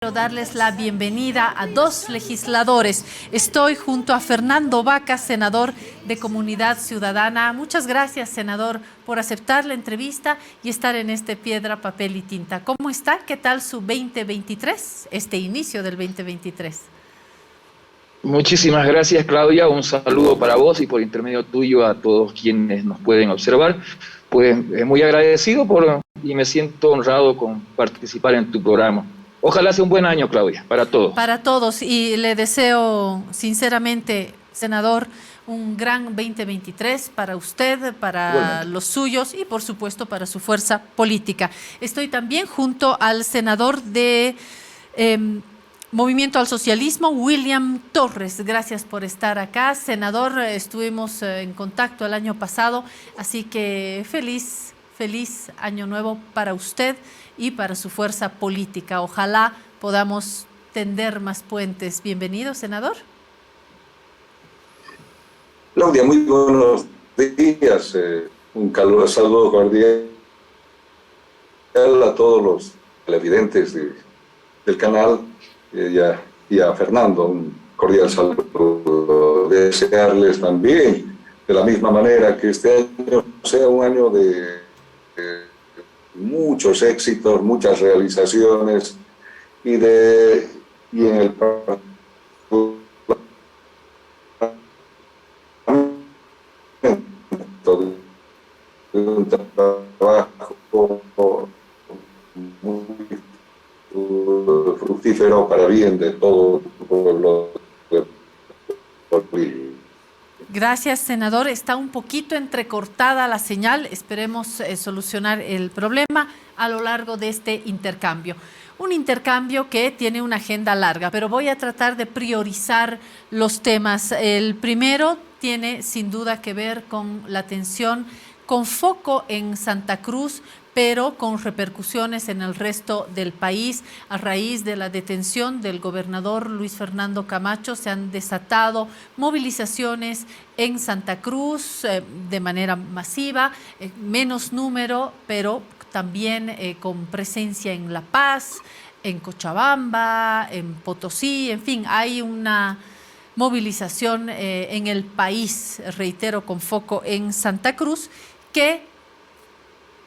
Quiero darles la bienvenida a dos legisladores. Estoy junto a Fernando Baca, senador de Comunidad Ciudadana. Muchas gracias, senador, por aceptar la entrevista y estar en este Piedra, Papel y Tinta. ¿Cómo está? ¿Qué tal su 2023? Este inicio del 2023. Muchísimas gracias, Claudia. Un saludo para vos y por intermedio tuyo a todos quienes nos pueden observar. Pues muy agradecido y me siento honrado con participar en tu programa. Ojalá sea un buen año, Claudia, para todos. Para todos, y le deseo sinceramente, senador, un gran 2023 para usted, para Igualmente. los suyos y por supuesto para su fuerza política. Estoy también junto al senador de Movimiento al Socialismo, William Torres. Gracias por estar acá. Senador, estuvimos en contacto el año pasado, así que feliz año nuevo para usted y para su fuerza política. Ojalá podamos tender más puentes. Bienvenido, senador. Claudia, muy buenos días. Un caluroso saludo cordial a todos los televidentes del canal y a Fernando. Un cordial saludo. Desearles también, de la misma manera, que este año sea un año de muchos éxitos, muchas realizaciones y en el un trabajo muy fructífero para bien de todo el pueblo. Gracias, senador. Está un poquito entrecortada la señal. Esperemos solucionar el problema a lo largo de este intercambio. Un intercambio que tiene una agenda larga, pero voy a tratar de priorizar los temas. El primero tiene sin duda que ver con la atención, con foco en Santa Cruz, pero con repercusiones en el resto del país. A raíz de la detención del gobernador Luis Fernando Camacho, se han desatado movilizaciones en Santa Cruz de manera masiva, menos número, pero también con presencia en La Paz, en Cochabamba, en Potosí, en fin, hay una movilización en el país, reitero, con foco en Santa Cruz, que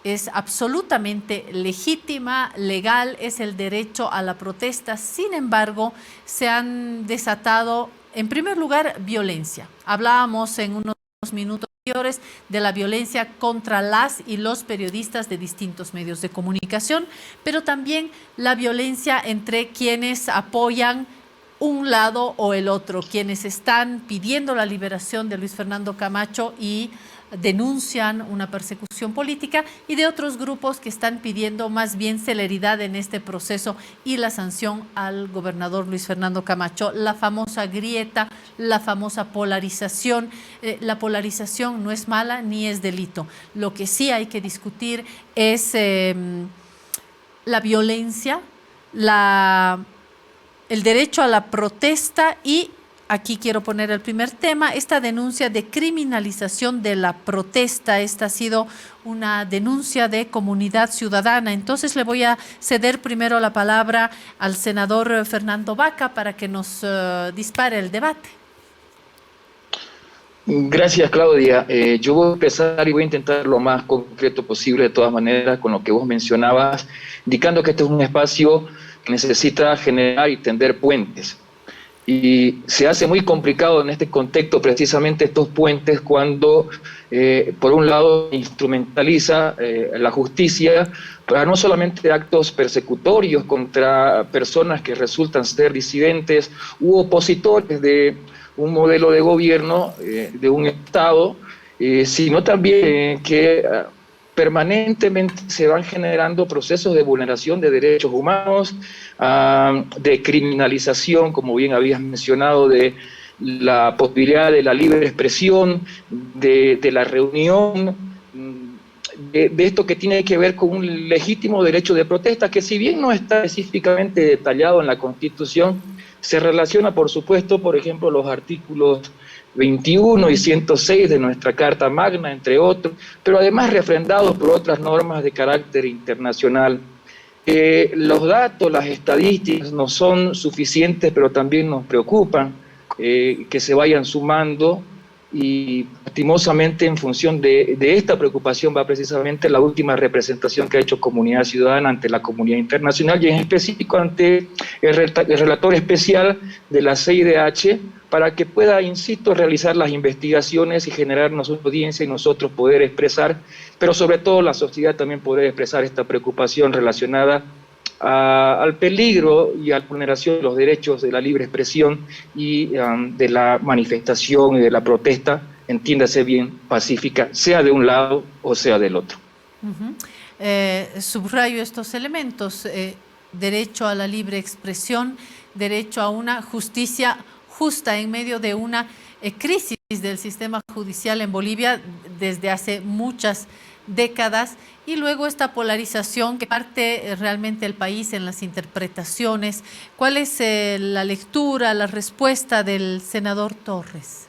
es absolutamente legítima, legal, es el derecho a la protesta. Sin embargo, se han desatado, en primer lugar, violencia. Hablábamos en unos minutos anteriores de la violencia contra las y los periodistas de distintos medios de comunicación, pero también la violencia entre quienes apoyan un lado o el otro, quienes están pidiendo la liberación de Luis Fernando Camacho y denuncian una persecución política, y de otros grupos que están pidiendo más bien celeridad en este proceso y la sanción al gobernador Luis Fernando Camacho. La famosa grieta, la famosa polarización. La polarización no es mala ni es delito. Lo que sí hay que discutir es la violencia, el derecho a la protesta y aquí quiero poner el primer tema, esta denuncia de criminalización de la protesta. Esta ha sido una denuncia de Comunidad Ciudadana. Entonces le voy a ceder primero la palabra al senador Fernando Baca para que nos dispare el debate. Gracias, Claudia. Yo voy a empezar y voy a intentar lo más concreto posible, de todas maneras, con lo que vos mencionabas, indicando que este es un espacio que necesita generar y tender puentes. Y se hace muy complicado en este contexto precisamente estos puentes cuando, por un lado, instrumentaliza la justicia para no solamente actos persecutorios contra personas que resultan ser disidentes u opositores de un modelo de gobierno, de un Estado, sino también que permanentemente se van generando procesos de vulneración de derechos humanos, de criminalización, como bien habías mencionado, de la posibilidad de la libre expresión, de la reunión, de esto que tiene que ver con un legítimo derecho de protesta, que si bien no está específicamente detallado en la Constitución, se relaciona, por supuesto, por ejemplo, los artículos 21 y 106 de nuestra Carta Magna, entre otros, pero además refrendados por otras normas de carácter internacional. los datos, las estadísticas no son suficientes, pero también nos preocupan que se vayan sumando, y lastimosamente en función de esta preocupación va precisamente la última representación que ha hecho Comunidad Ciudadana ante la comunidad internacional y en específico ante el relator especial de la CIDH, para que pueda, insisto, realizar las investigaciones y generarnos una audiencia y nosotros poder expresar, pero sobre todo la sociedad también poder expresar esta preocupación relacionada al peligro y a la vulneración de los derechos de la libre expresión y de la manifestación y de la protesta, entiéndase bien, pacífica, sea de un lado o sea del otro. Subrayo estos elementos, derecho a la libre expresión, derecho a una justicia justa en medio de una crisis del sistema judicial en Bolivia desde hace muchas décadas, y luego esta polarización que parte realmente el país en las interpretaciones. ¿Cuál es la lectura, la respuesta del senador Torres?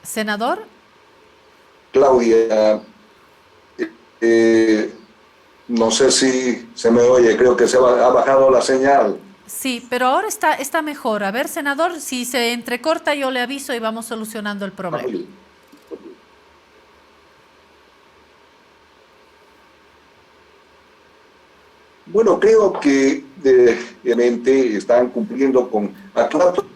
Senador. Claudia, no sé si se me oye, creo que ha bajado la señal. Sí, pero ahora está mejor. A ver, senador, si se entrecorta yo le aviso y vamos solucionando el problema. Bueno, creo que obviamente están cumpliendo con aclato.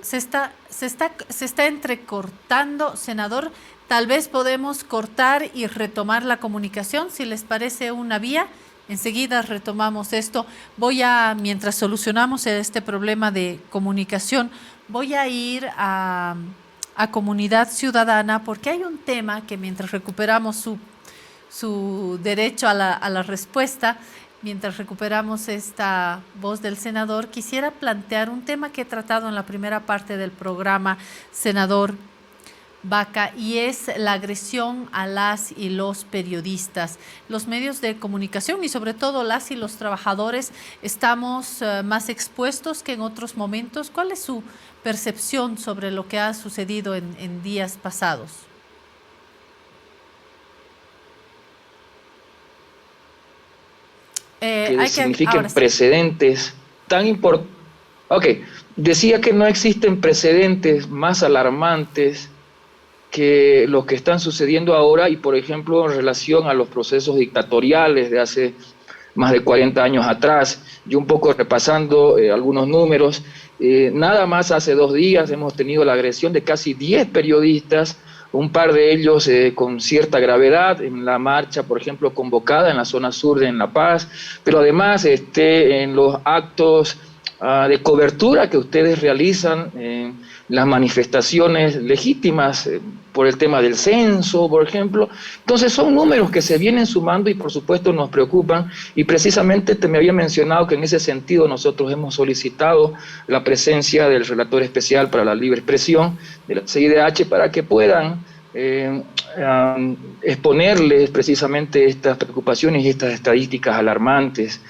Se está entrecortando, senador. Tal vez podemos cortar y retomar la comunicación, si les parece una vía. Enseguida retomamos esto. Mientras solucionamos este problema de comunicación, voy a ir a Comunidad Ciudadana, porque hay un tema que mientras recuperamos su derecho a la respuesta, mientras recuperamos esta voz del senador, quisiera plantear un tema que he tratado en la primera parte del programa, senador Vaca, y es la agresión a las y los periodistas. Los medios de comunicación y sobre todo las y los trabajadores estamos más expuestos que en otros momentos. ¿Cuál es su percepción sobre lo que ha sucedido en días pasados? Significan precedentes tan importantes. Ok, decía que no existen precedentes más alarmantes que los que están sucediendo ahora, y por ejemplo en relación a los procesos dictatoriales de hace más de 40 años atrás. Yo un poco repasando algunos números, nada más hace 2 días hemos tenido la agresión de casi 10 periodistas, un par de ellos con cierta gravedad, en la marcha, por ejemplo, convocada en la zona sur de La Paz, pero además en los actos de cobertura que ustedes realizan en las manifestaciones legítimas por el tema del censo, por ejemplo. Entonces son números que se vienen sumando y por supuesto nos preocupan, y precisamente te me había mencionado que en ese sentido nosotros hemos solicitado la presencia del relator especial para la libre expresión de la CIDH para que puedan exponerles precisamente estas preocupaciones y estas estadísticas alarmantes.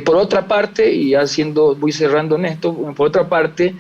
Por otra parte, y voy cerrando en esto, por otra parte,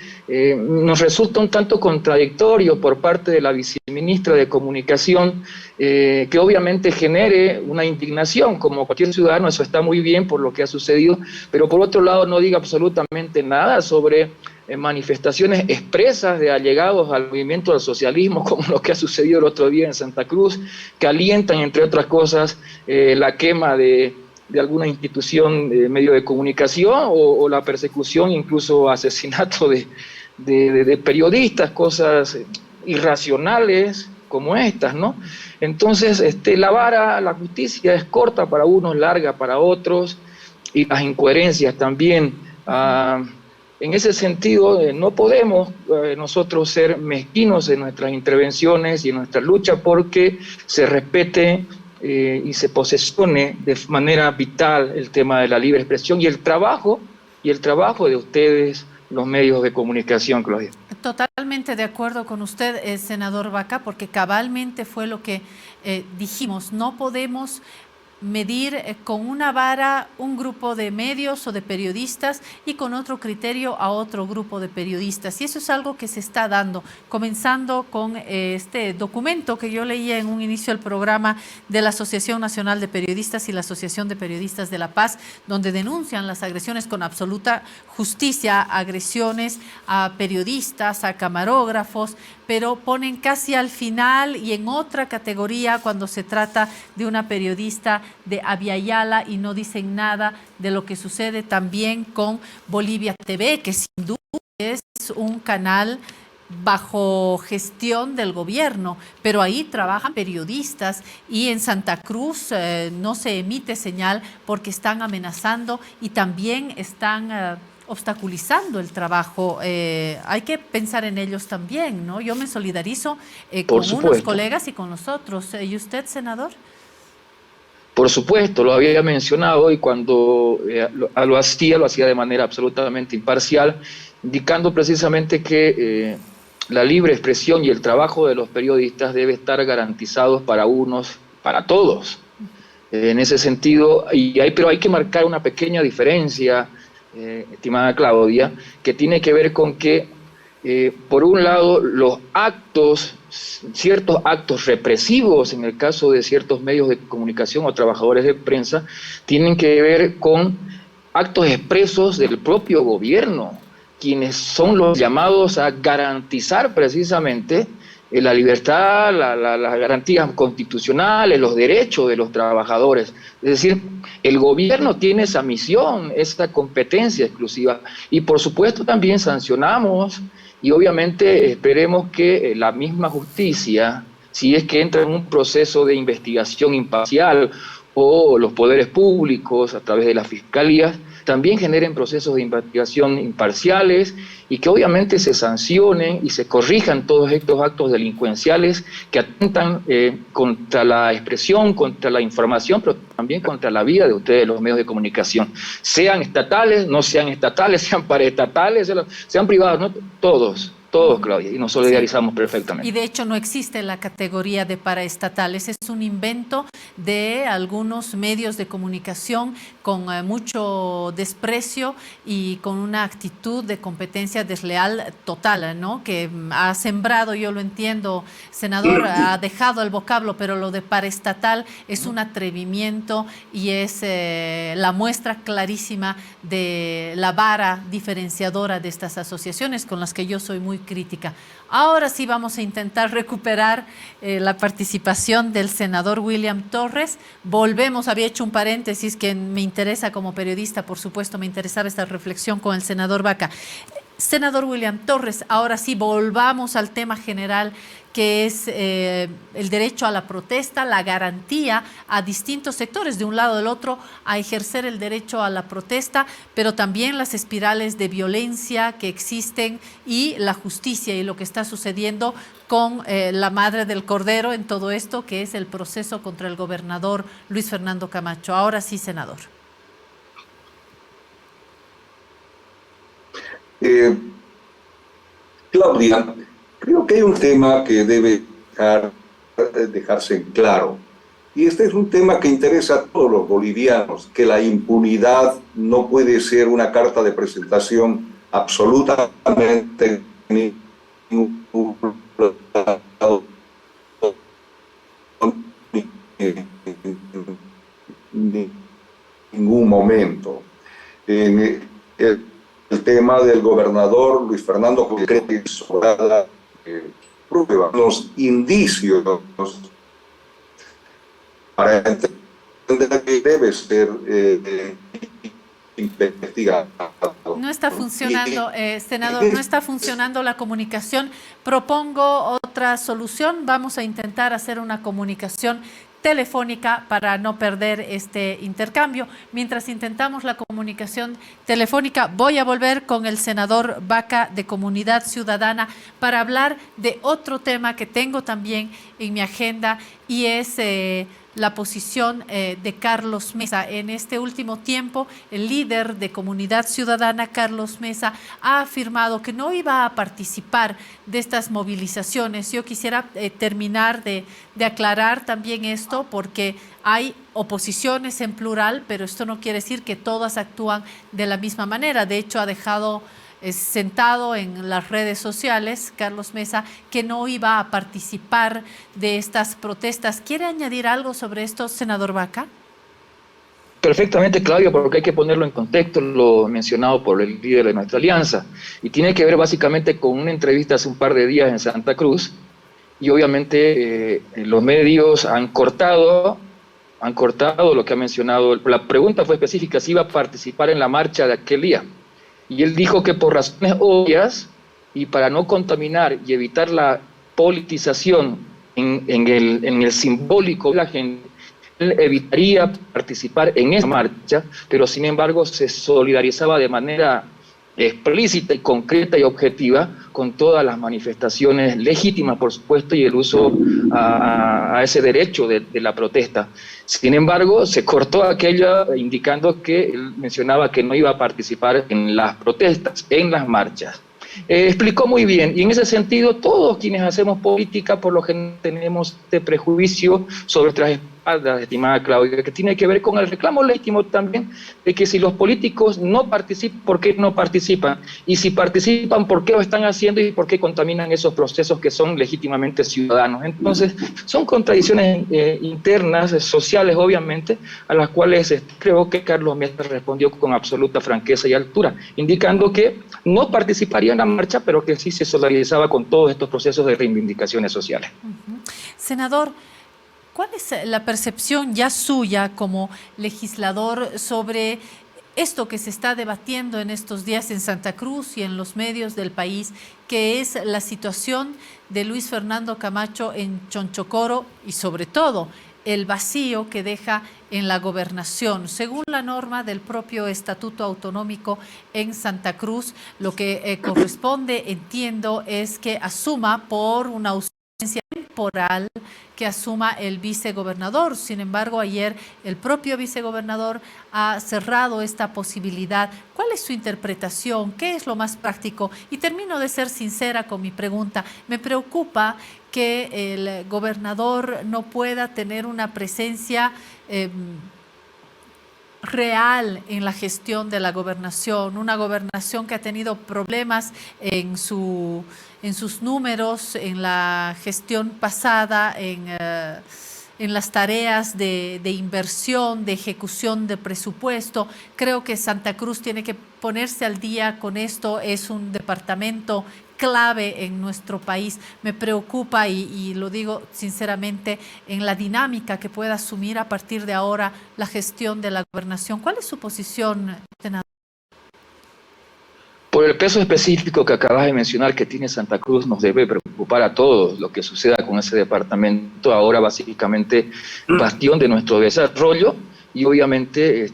nos resulta un tanto contradictorio por parte de la viceministra de Comunicación que obviamente genere una indignación, como cualquier ciudadano, eso está muy bien por lo que ha sucedido, pero por otro lado no diga absolutamente nada sobre manifestaciones expresas de allegados al movimiento del socialismo, como lo que ha sucedido el otro día en Santa Cruz, que alientan, entre otras cosas, la quema de alguna institución de medio de comunicación o la persecución, incluso asesinato de periodistas, cosas irracionales como estas, ¿no? Entonces, la justicia es corta para unos, larga para otros, y las incoherencias también. En ese sentido, no podemos nosotros ser mezquinos en nuestras intervenciones y en nuestra lucha porque se respete y se posesione de manera vital el tema de la libre expresión y el trabajo de ustedes, los medios de comunicación, Claudia. Totalmente de acuerdo con usted, senador Vaca, porque cabalmente fue lo que dijimos. No podemos medir con una vara un grupo de medios o de periodistas y con otro criterio a otro grupo de periodistas. Y eso es algo que se está dando, comenzando con este documento que yo leía en un inicio del programa de la Asociación Nacional de Periodistas y la Asociación de Periodistas de La Paz, donde denuncian las agresiones con absoluta justicia, agresiones a periodistas, a camarógrafos, pero ponen casi al final y en otra categoría cuando se trata de una periodista de Abya Yala y no dicen nada de lo que sucede también con Bolivia TV, que sin duda es un canal bajo gestión del gobierno, pero ahí trabajan periodistas y en Santa Cruz no se emite señal porque están amenazando y también están obstaculizando el trabajo. Hay que pensar en ellos también, ¿no? Yo me solidarizo con unos colegas y con los otros. ¿Y usted, senador? Por supuesto, lo había mencionado y cuando lo hacía de manera absolutamente imparcial, indicando precisamente que la libre expresión y el trabajo de los periodistas debe estar garantizados para unos, para todos. En ese sentido, pero hay que marcar una pequeña diferencia, estimada Claudia, que tiene que ver con que, por un lado, ciertos actos represivos, en el caso de ciertos medios de comunicación o trabajadores de prensa, tienen que ver con actos expresos del propio gobierno, quienes son los llamados a garantizar precisamente la libertad, las garantías constitucionales, los derechos de los trabajadores. Es decir, el gobierno tiene esa misión, esa competencia exclusiva. Y por supuesto también sancionamos y obviamente esperemos que la misma justicia, si es que entra en un proceso de investigación imparcial o los poderes públicos a través de las fiscalías, también generen procesos de investigación imparciales y que obviamente se sancionen y se corrijan todos estos actos delincuenciales que atentan contra la expresión, contra la información, pero también contra la vida de ustedes, los medios de comunicación, sean estatales, no sean estatales, sean paraestatales, sean privados, ¿no? Todos, Claudia, y nos solidarizamos perfectamente. Y de hecho no existe la categoría de paraestatales, es un invento de algunos medios de comunicación con mucho desprecio y con una actitud de competencia desleal total, ¿no? Que ha sembrado, yo lo entiendo, senador, ha dejado el vocablo, pero lo de paraestatal es un atrevimiento y es la muestra clarísima de la vara diferenciadora de estas asociaciones con las que yo soy muy crítica. Ahora sí vamos a intentar recuperar la participación del senador William Torres. Volvemos, había hecho un paréntesis que me interesa como periodista, por supuesto, me interesaba esta reflexión con el senador Baca. Senador William Torres, ahora sí volvamos al tema general que es el derecho a la protesta, la garantía a distintos sectores, de un lado del otro, a ejercer el derecho a la protesta, pero también las espirales de violencia que existen y la justicia y lo que está sucediendo con la madre del cordero en todo esto, que es el proceso contra el gobernador Luis Fernando Camacho. Ahora sí, senador. Claudia, creo que hay un tema que debe dejarse en claro, y este es un tema que interesa a todos los bolivianos, que la impunidad no puede ser una carta de presentación absolutamente en ningún momento. El tema del gobernador Luis Fernando Camacho prueba los indicios para entender que debe ser investigado. No está funcionando, senador, no está funcionando la comunicación. Propongo otra solución. Vamos a intentar hacer una comunicación telefónica para no perder este intercambio. Mientras intentamos la comunicación telefónica, voy a volver con el senador Baca de Comunidad Ciudadana para hablar de otro tema que tengo también en mi agenda y es la posición de Carlos Mesa. En este último tiempo, el líder de Comunidad Ciudadana, Carlos Mesa, ha afirmado que no iba a participar de estas movilizaciones. Yo quisiera terminar de aclarar también esto, porque hay oposiciones en plural, pero esto no quiere decir que todas actúan de la misma manera. De hecho, ha dejado sentado en las redes sociales, Carlos Mesa, que no iba a participar de estas protestas. ¿Quiere añadir algo sobre esto, senador Vaca? Perfectamente, Claudia, porque hay que ponerlo en contexto, lo mencionado por el líder de nuestra alianza, y tiene que ver básicamente con una entrevista hace un par de días en Santa Cruz, y obviamente los medios han cortado lo que ha mencionado. La pregunta fue específica, si iba a participar en la marcha de aquel día. Y él dijo que por razones obvias y para no contaminar y evitar la politización en el simbólico de la gente, él evitaría participar en esa marcha, pero sin embargo se solidarizaba de manera explícita y concreta y objetiva con todas las manifestaciones legítimas, por supuesto, y el uso a ese derecho de la protesta. Sin embargo, se cortó aquella indicando que él mencionaba que no iba a participar en las protestas, en las marchas. Explicó muy bien, y en ese sentido todos quienes hacemos política por lo general tenemos este prejuicio sobre nuestras espaldas, estimada Claudia, que tiene que ver con el reclamo legítimo también de que si los políticos no participan, ¿por qué no participan? Y si participan, ¿por qué lo están haciendo y por qué contaminan esos procesos que son legítimamente ciudadanos? Entonces, son contradicciones internas, sociales, obviamente, a las cuales creo que Carlos Mesa respondió con absoluta franqueza y altura, indicando que no participaría en la marcha, pero que sí se solidarizaba con todos estos procesos de reivindicaciones sociales. Senador, ¿cuál es la percepción ya suya como legislador sobre esto que se está debatiendo en estos días en Santa Cruz y en los medios del país, que es la situación de Luis Fernando Camacho en Chonchocoro y sobre todo el vacío que deja en la gobernación? Según la norma del propio Estatuto Autonómico en Santa Cruz, lo que corresponde, entiendo, es que asuma por una ausencia temporal, que asuma el vicegobernador. Sin embargo, ayer el propio vicegobernador ha cerrado esta posibilidad. ¿Cuál es su interpretación? ¿Qué es lo más práctico? Y termino de ser sincera con mi pregunta. Me preocupa que el gobernador no pueda tener una presencia real en la gestión de la gobernación, una gobernación que ha tenido problemas en sus números, en la gestión pasada, en las tareas de inversión, de ejecución de presupuesto. Creo que Santa Cruz tiene que ponerse al día con esto. Es un departamento clave en nuestro país. Me preocupa y lo digo sinceramente en la dinámica que pueda asumir a partir de ahora la gestión de la gobernación. ¿Cuál es su posición, senador? Por el peso específico que acabas de mencionar que tiene Santa Cruz, nos debe preocupar a todos lo que suceda con ese departamento, ahora básicamente bastión de nuestro desarrollo, y obviamente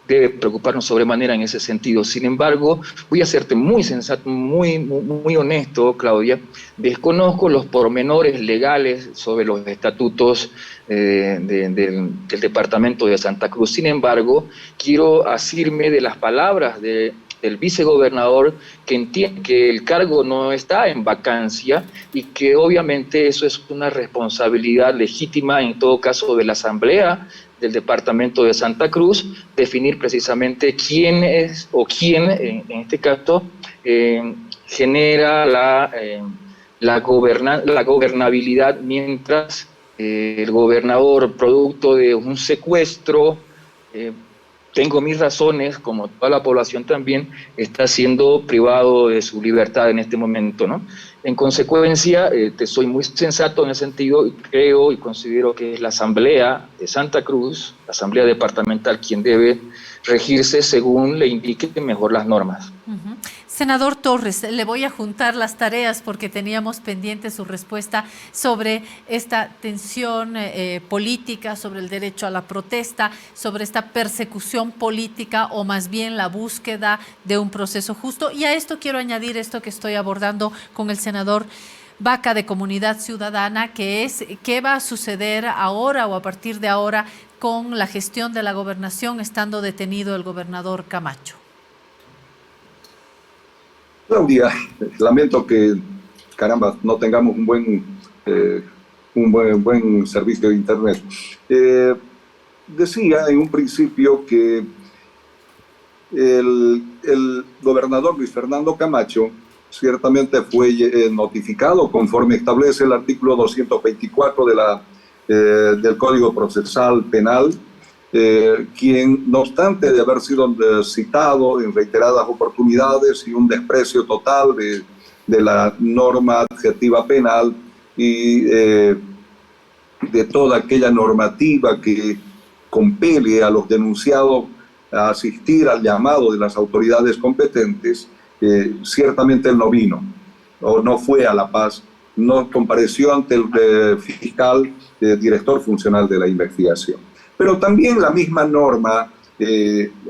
debe preocuparnos sobremanera en ese sentido. Sin embargo, voy a serte muy sensato, muy honesto, Claudia. Desconozco los pormenores legales sobre los estatutos del departamento de Santa Cruz. Sin embargo, quiero asirme de las palabras del vicegobernador, que entiende que el cargo no está en vacancia y que obviamente eso es una responsabilidad legítima, en todo caso, de la Asamblea del departamento de Santa Cruz, definir precisamente quién es o quién, en este caso, genera la gobernabilidad mientras el gobernador, producto de un secuestro, tengo mis razones, como toda la población también, está siendo privado de su libertad en este momento, ¿no? En consecuencia, te soy muy sensato en ese sentido, y creo y considero que es la Asamblea de Santa Cruz, la Asamblea Departamental, quien debe regirse según le indiquen mejor las normas. Senador Torres, le voy a juntar las tareas porque teníamos pendiente su respuesta sobre esta tensión política, sobre el derecho a la protesta, sobre esta persecución política o más bien la búsqueda de un proceso justo. Y a esto quiero añadir esto que estoy abordando con el senador vaca de Comunidad Ciudadana, que es qué va a suceder ahora o a partir de ahora con la gestión de la gobernación estando detenido el gobernador Camacho. Claudia, lamento que, caramba, no tengamos un buen servicio de internet. Decía en un principio que el gobernador Luis Fernando Camacho ciertamente fue notificado conforme establece el artículo 224 del Código Procesal Penal, quien, no obstante de haber sido citado en reiteradas oportunidades y un desprecio total de la norma adjetiva penal y de toda aquella normativa que compele a los denunciados a asistir al llamado de las autoridades competentes, ciertamente él no vino, o no fue a La Paz, no compareció ante el fiscal, director funcional de la investigación. Pero también la misma norma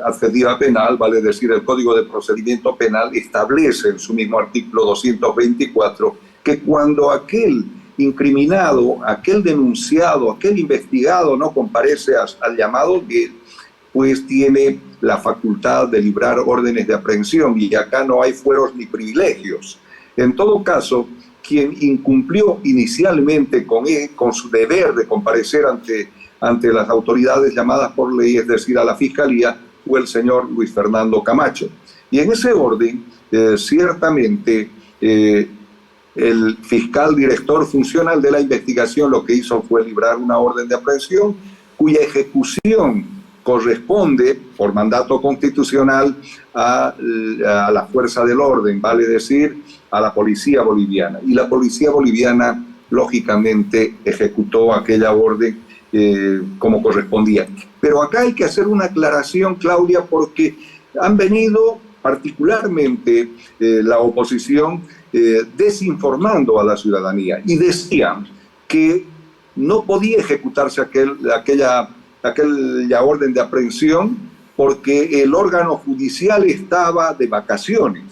adjetiva penal, vale decir, el Código de Procedimiento Penal, establece en su mismo artículo 224 que cuando aquel incriminado, aquel denunciado, aquel investigado no comparece al llamado, pues tiene la facultad de librar órdenes de aprehensión, y acá no hay fueros ni privilegios. En todo caso, quien incumplió inicialmente con su deber de comparecer ante las autoridades llamadas por ley, es decir, a la Fiscalía, fue el señor Luis Fernando Camacho. Y en ese orden, ciertamente, el fiscal director funcional de la investigación lo que hizo fue librar una orden de aprehensión cuya ejecución corresponde por mandato constitucional a la fuerza del orden, vale decir, a la policía boliviana. Y la policía boliviana, lógicamente, ejecutó aquella orden como correspondía. Pero acá hay que hacer una aclaración, Claudia, porque han venido particularmente la oposición desinformando a la ciudadanía y decían que no podía ejecutarse aquella orden de aprehensión porque el órgano judicial estaba de vacaciones.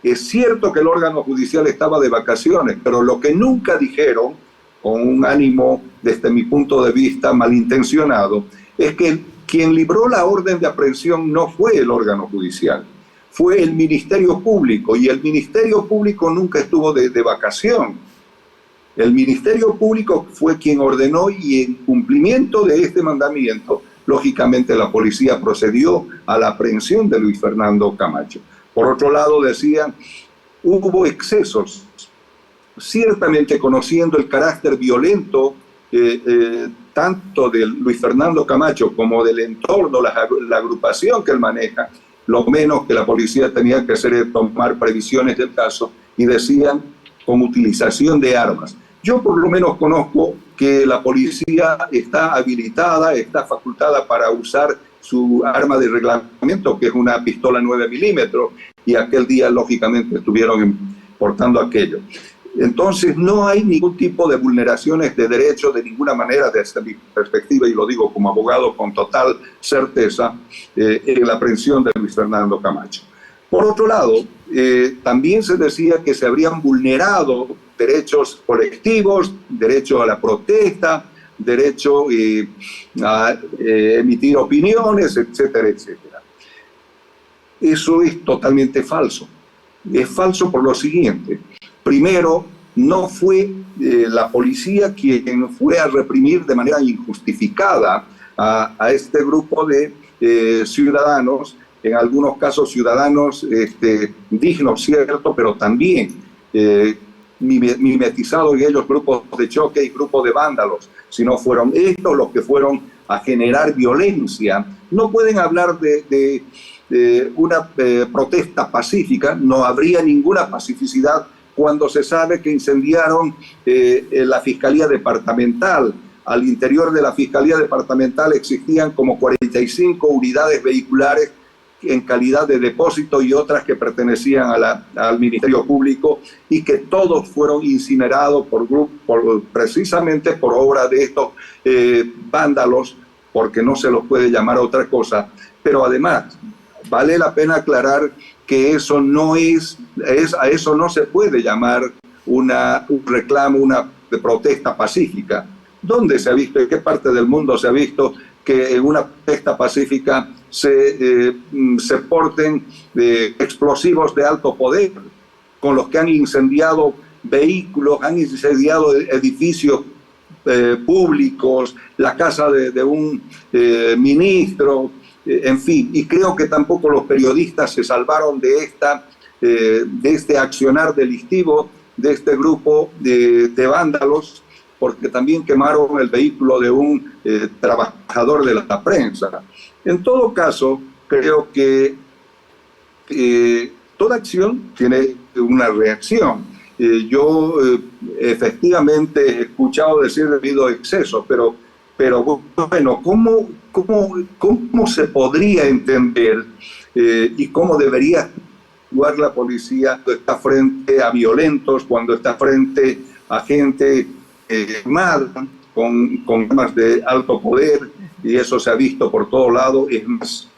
Es cierto que el órgano judicial estaba de vacaciones, pero lo que nunca dijeron, con un ánimo, desde mi punto de vista, malintencionado, es que quien libró la orden de aprehensión no fue el órgano judicial, fue el Ministerio Público, y el Ministerio Público nunca estuvo de vacación. El Ministerio Público fue quien ordenó, y en cumplimiento de este mandamiento, lógicamente la policía procedió a la aprehensión de Luis Fernando Camacho. Por otro lado, decían, hubo excesos. Ciertamente, conociendo el carácter violento tanto de Luis Fernando Camacho como del entorno, la agrupación que él maneja, lo menos que la policía tenía que hacer es tomar previsiones del caso, y decían con utilización de armas. Yo por lo menos conozco que la policía está habilitada, está facultada para usar su arma de reglamento, que es una pistola 9 milímetros, y aquel día lógicamente estuvieron portando aquello. Entonces no hay ningún tipo de vulneraciones de derechos de ninguna manera desde mi perspectiva, y lo digo como abogado con total certeza, en la aprehensión de Luis Fernando Camacho. Por otro lado, también se decía que se habrían vulnerado derechos colectivos, derecho a la protesta, derecho a emitir opiniones, etcétera, etcétera. Eso es totalmente falso. Es falso por lo siguiente. Primero, no fue la policía quien fue a reprimir de manera injustificada a este grupo de ciudadanos, en algunos casos ciudadanos dignos, cierto, pero también mimetizados en ellos grupos de choque y grupos de vándalos, sino fueron estos los que fueron a generar violencia. No pueden hablar de una protesta pacífica, no habría ninguna pacificidad cuando se sabe que incendiaron la Fiscalía Departamental. Al interior de la Fiscalía Departamental existían como 45 unidades vehiculares en calidad de depósito y otras que pertenecían al Ministerio Público, y que todos fueron incinerados precisamente por obra de estos vándalos, porque no se los puede llamar otra cosa. Pero además, vale la pena aclarar que eso no a eso no se puede llamar un reclamo, una protesta pacífica. ¿Dónde se ha visto, en qué parte del mundo se ha visto que en una protesta pacífica se porten explosivos de alto poder, con los que han incendiado vehículos, han incendiado edificios públicos, la casa de un ministro, en fin? Y creo que tampoco los periodistas se salvaron de este accionar delictivo de este grupo de vándalos, porque también quemaron el vehículo de un trabajador de la prensa. En todo caso, creo que toda acción tiene una reacción. Yo efectivamente he escuchado decir debido a excesos, pero bueno, ¿cómo se podría entender y cómo debería actuar la policía cuando está frente a violentos, cuando está frente a gente armada con armas de alto poder? Y eso se ha visto por todo lado. Es más,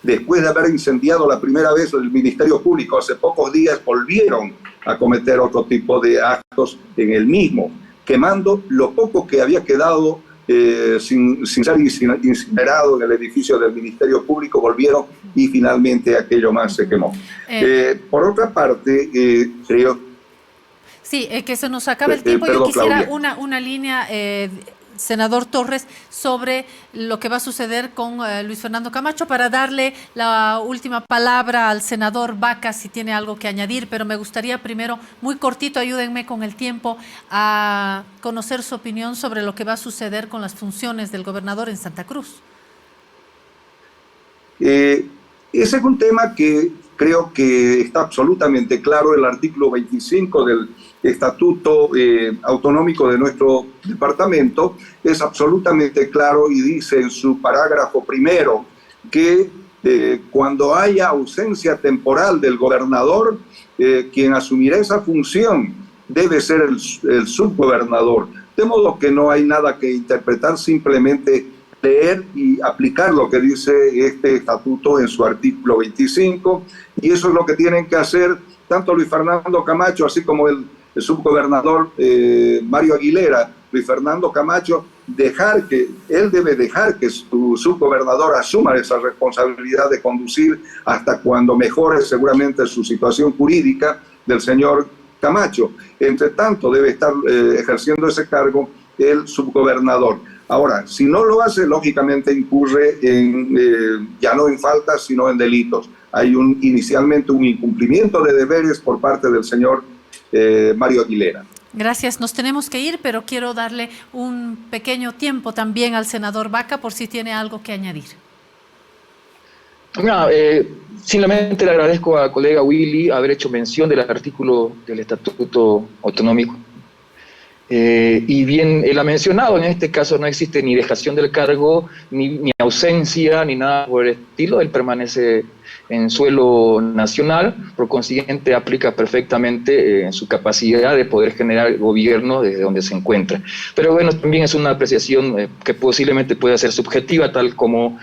después de haber incendiado la primera vez el Ministerio Público, hace pocos días volvieron a cometer otro tipo de actos en el mismo, quemando lo poco que había quedado sin ser incinerado en el edificio del Ministerio Público. Volvieron y finalmente aquello más se quemó. Por otra parte, creo... Sí, que se nos acaba el tiempo. Perdón, yo quisiera Claudia. una línea, senador Torres, sobre lo que va a suceder con Luis Fernando Camacho, para darle la última palabra al senador Vaca si tiene algo que añadir, pero me gustaría primero, muy cortito, ayúdenme con el tiempo, a conocer su opinión sobre lo que va a suceder con las funciones del gobernador en Santa Cruz. Ese es un tema que creo que está absolutamente claro. El artículo 25 del Estatuto Autonómico de nuestro departamento es absolutamente claro y dice en su parágrafo primero que cuando haya ausencia temporal del gobernador, quien asumirá esa función debe ser el subgobernador. De modo que no hay nada que interpretar, simplemente leer y aplicar lo que dice este estatuto en su artículo 25, y eso es lo que tienen que hacer tanto Luis Fernando Camacho, así como el subgobernador Mario Aguilera. Luis Fernando Camacho él debe dejar que su subgobernador asuma esa responsabilidad de conducir hasta cuando mejore seguramente su situación jurídica del señor Camacho. Entre tanto, debe estar ejerciendo ese cargo el subgobernador. Ahora, si no lo hace, lógicamente incurre ya no en faltas, sino en delitos. Hay inicialmente un incumplimiento de deberes por parte del señor Mario Aguilera. Gracias, nos tenemos que ir, pero quiero darle un pequeño tiempo también al senador Vaca por si tiene algo que añadir. No, simplemente le agradezco al colega Willy haber hecho mención del artículo del Estatuto Autonómico. Y bien, él ha mencionado, en este caso no existe ni dejación del cargo, ni ausencia, ni nada por el estilo. Él permanece en suelo nacional, por consiguiente aplica perfectamente su capacidad de poder generar gobierno desde donde se encuentra. Pero bueno, también es una apreciación que posiblemente pueda ser subjetiva, tal como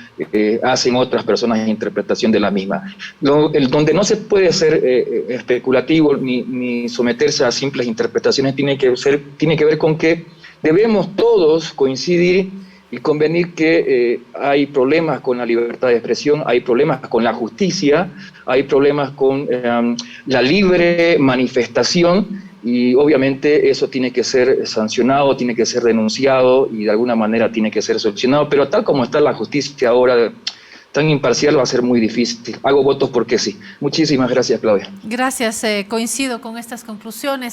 hacen otras personas en interpretación de la misma. Donde no se puede ser especulativo ni someterse a simples interpretaciones tiene que ver con que debemos todos coincidir y convenir que hay problemas con la libertad de expresión, hay problemas con la justicia, hay problemas con la libre manifestación, y obviamente eso tiene que ser sancionado, tiene que ser denunciado y de alguna manera tiene que ser solucionado, pero tal como está la justicia ahora, tan imparcial, va a ser muy difícil. Hago votos porque sí. Muchísimas gracias, Claudia. Gracias, coincido con estas conclusiones.